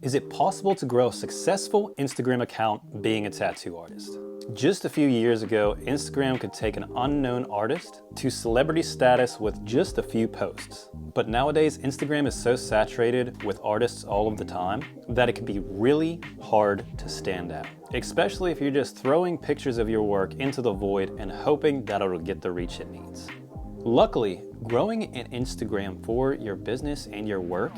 Is it possible to grow a successful Instagram account being a tattoo artist? Just a few years ago, Instagram could take an unknown artist to celebrity status with just a few posts. But nowadays, Instagram is so saturated with artists all of the time that it can be really hard to stand out, especially if you're just throwing pictures of your work into the void and hoping that it'll get the reach it needs. Luckily, growing an Instagram for your business and your work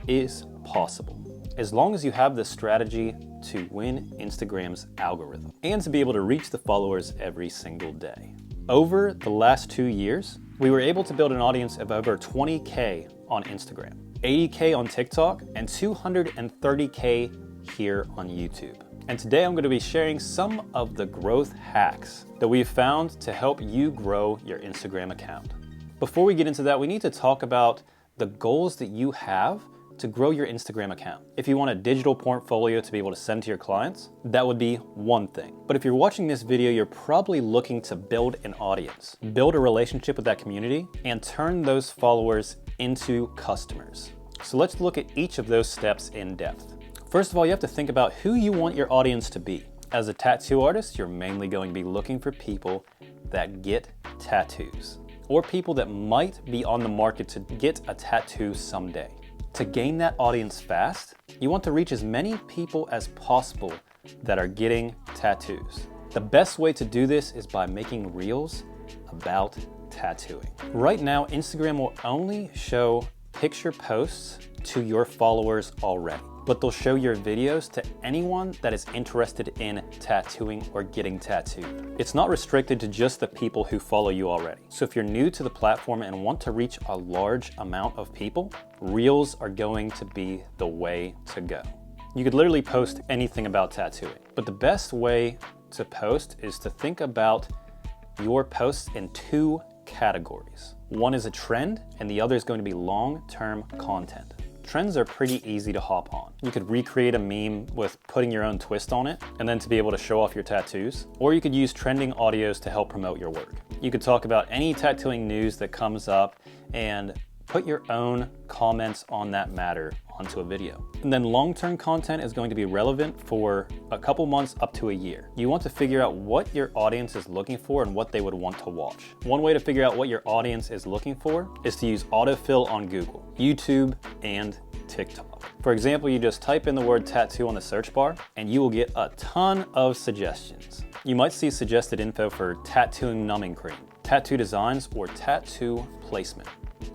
is possible, as long as you have the strategy to win Instagram's algorithm and to be able to reach the followers every single day. Over the last 2 years, we were able to build an audience of over 20K on Instagram, 80K on TikTok, and 230K here on YouTube. And today I'm going to be sharing some of the growth hacks that we've found to help you grow your Instagram account. Before we get into that, we need to talk about the goals that you have to grow your Instagram account. If you want a digital portfolio to be able to send to your clients, that would be one thing. But if you're watching this video, you're probably looking to build an audience, build a relationship with that community, and turn those followers into customers. So let's look at each of those steps in depth. First of all, you have to think about who you want your audience to be. As a tattoo artist, you're mainly going to be looking for people that get tattoos, or people that might be on the market to get a tattoo someday. To gain that audience fast, you want to reach as many people as possible that are getting tattoos. The best way to do this is by making reels about tattooing. Right now, Instagram will only show picture posts to your followers already, but they'll show your videos to anyone that is interested in tattooing or getting tattooed. It's not restricted to just the people who follow you already. So if you're new to the platform and want to reach a large amount of people, Reels are going to be the way to go. You could literally post anything about tattooing, but the best way to post is to think about your posts in two categories. One is a trend, and the other is going to be long-term content. Trends are pretty easy to hop on. You could recreate a meme with putting your own twist on it and then to be able to show off your tattoos. Or you could use trending audios to help promote your work. You could talk about any tattooing news that comes up and put your own comments on that matter onto a video. And then long-term content is going to be relevant for a couple months up to a year. You want to figure out what your audience is looking for and what they would want to watch. One way to figure out what your audience is looking for is to use autofill on Google, YouTube, and TikTok. For example, you just type in the word tattoo on the search bar and you will get a ton of suggestions. You might see suggested info for tattooing numbing cream, tattoo designs, or tattoo placement.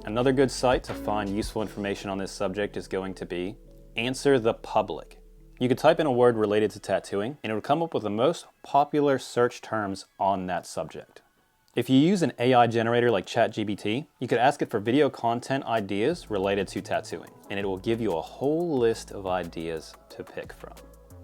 Another good site to find useful information on this subject is going to be Answer the Public. You could type in a word related to tattooing and it will come up with the most popular search terms on that subject. If you use an AI generator like ChatGPT, you could ask it for video content ideas related to tattooing, and it will give you a whole list of ideas to pick from.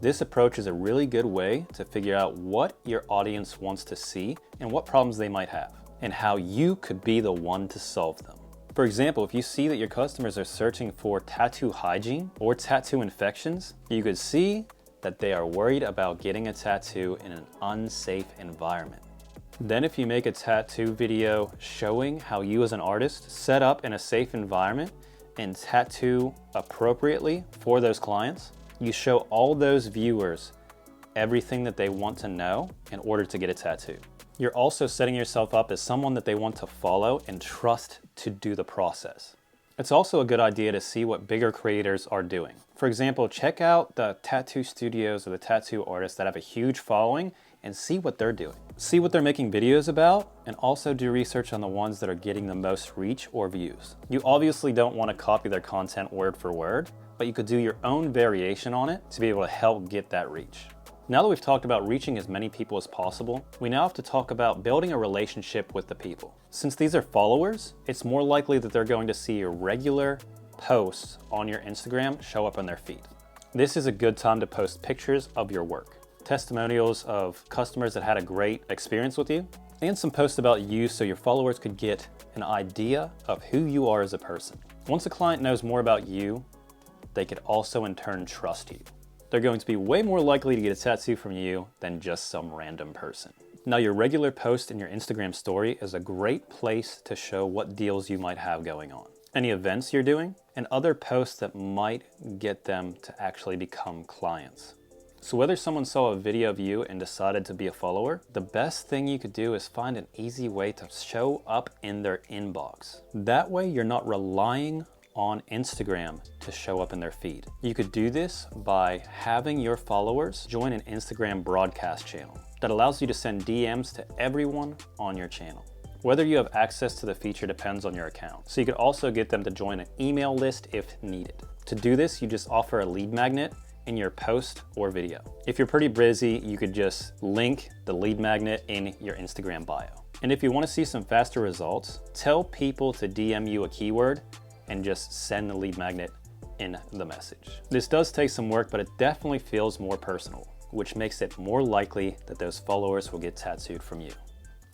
This approach is a really good way to figure out what your audience wants to see and what problems they might have, and how you could be the one to solve them. For example, if you see that your customers are searching for tattoo hygiene or tattoo infections, you could see that they are worried about getting a tattoo in an unsafe environment. Then if you make a tattoo video showing how you as an artist set up in a safe environment and tattoo appropriately for those clients, you show all those viewers everything that they want to know in order to get a tattoo. You're also setting yourself up as someone that they want to follow and trust to do the process. It's also a good idea to see what bigger creators are doing. For example, check out the tattoo studios or the tattoo artists that have a huge following and see what they're doing. See what they're making videos about, and also do research on the ones that are getting the most reach or views. You obviously don't want to copy their content word for word, but you could do your own variation on it to be able to help get that reach. Now that we've talked about reaching as many people as possible, we now have to talk about building a relationship with the people. Since these are followers, it's more likely that they're going to see your regular posts on your Instagram show up on their feed. This is a good time to post pictures of your work, testimonials of customers that had a great experience with you, and some posts about you so your followers could get an idea of who you are as a person. Once a client knows more about you, they could also in turn trust you. They're going to be way more likely to get a tattoo from you than just some random person. Now, your regular post in your Instagram story is a great place to show what deals you might have going on. Any events you're doing, and other posts that might get them to actually become clients. So whether someone saw a video of you and decided to be a follower, the best thing you could do is find an easy way to show up in their inbox. That way you're not relying on Instagram to show up in their feed. You could do this by having your followers join an Instagram broadcast channel that allows you to send DMs to everyone on your channel. Whether you have access to the feature depends on your account. So you could also get them to join an email list if needed. To do this, you just offer a lead magnet in your post or video. If you're pretty busy, you could just link the lead magnet in your Instagram bio. And if you want to see some faster results, tell people to DM you a keyword and just send the lead magnet in the message. This does take some work, but it definitely feels more personal, which makes it more likely that those followers will get tattooed from you.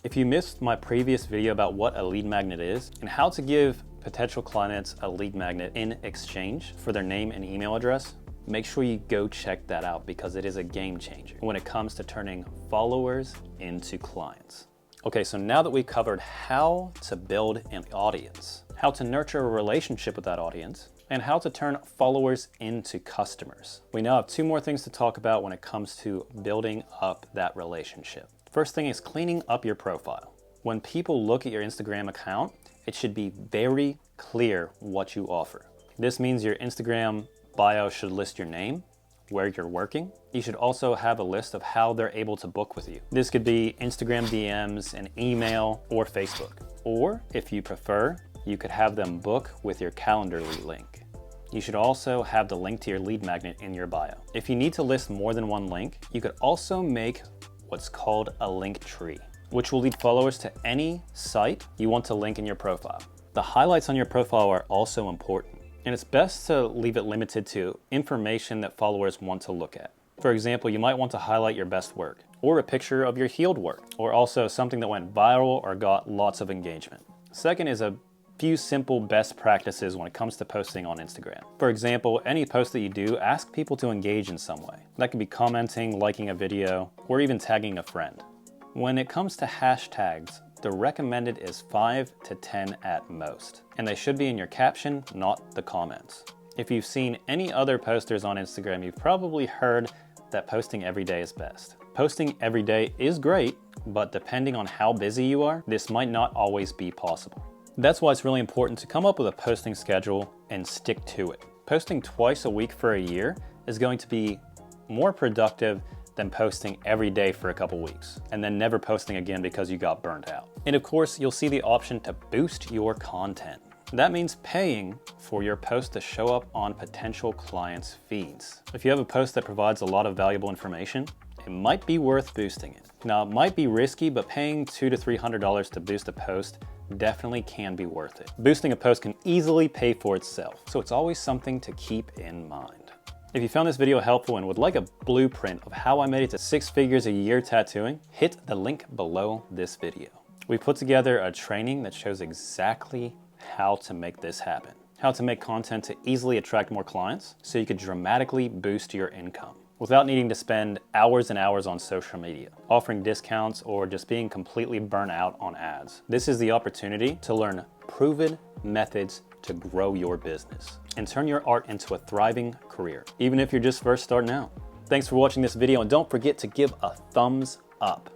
If you missed my previous video about what a lead magnet is and how to give potential clients a lead magnet in exchange for their name and email address, make sure you go check that out because it is a game changer when it comes to turning followers into clients. Okay, so now that we've covered how to build an audience, how to nurture a relationship with that audience, and how to turn followers into customers, we now have two more things to talk about when it comes to building up that relationship. First thing is cleaning up your profile. When people look at your Instagram account, it should be very clear what you offer. This means your Instagram bio should list your name, where you're working. You should also have a list of how they're able to book with you. This could be Instagram DMs, an email, or Facebook. Or if you prefer, you could have them book with your Calendly link. You should also have the link to your lead magnet in your bio. If you need to list more than one link, you could also make what's called a link tree, which will lead followers to any site you want to link in your profile. The highlights on your profile are also important. And it's best to leave it limited to information that followers want to look at. For example, you might want to highlight your best work, or a picture of your healed work, or also something that went viral or got lots of engagement. Second is a few simple best practices when it comes to posting on Instagram. For example, any post that you do, ask people to engage in some way. That could be commenting, liking a video, or even tagging a friend. When it comes to hashtags, the recommended is 5 to 10 at most, and they should be in your caption, not the comments. If you've seen any other posters on Instagram, you've probably heard that posting every day is best. Posting every day is great, but depending on how busy you are, this might not always be possible. That's why it's really important to come up with a posting schedule and stick to it. Posting twice a week for a year is going to be more productive than posting every day for a couple weeks and then never posting again because you got burnt out. And of course, you'll see the option to boost your content. That means paying for your post to show up on potential clients' feeds. If you have a post that provides a lot of valuable information, it might be worth boosting it. Now, it might be risky, but paying $200 to $300 to boost a post definitely can be worth it. Boosting a post can easily pay for itself, so it's always something to keep in mind. If you found this video helpful and would like a blueprint of how I made it to 6 figures a year tattooing, hit the link below this video. We put together a training that shows exactly how to make this happen. How to make content to easily attract more clients so you could dramatically boost your income without needing to spend hours and hours on social media, offering discounts, or just being completely burnt out on ads. This is the opportunity to learn proven methods to grow your business and turn your art into a thriving career, even if you're just first starting out. Thanks for watching this video, and don't forget to give a thumbs up.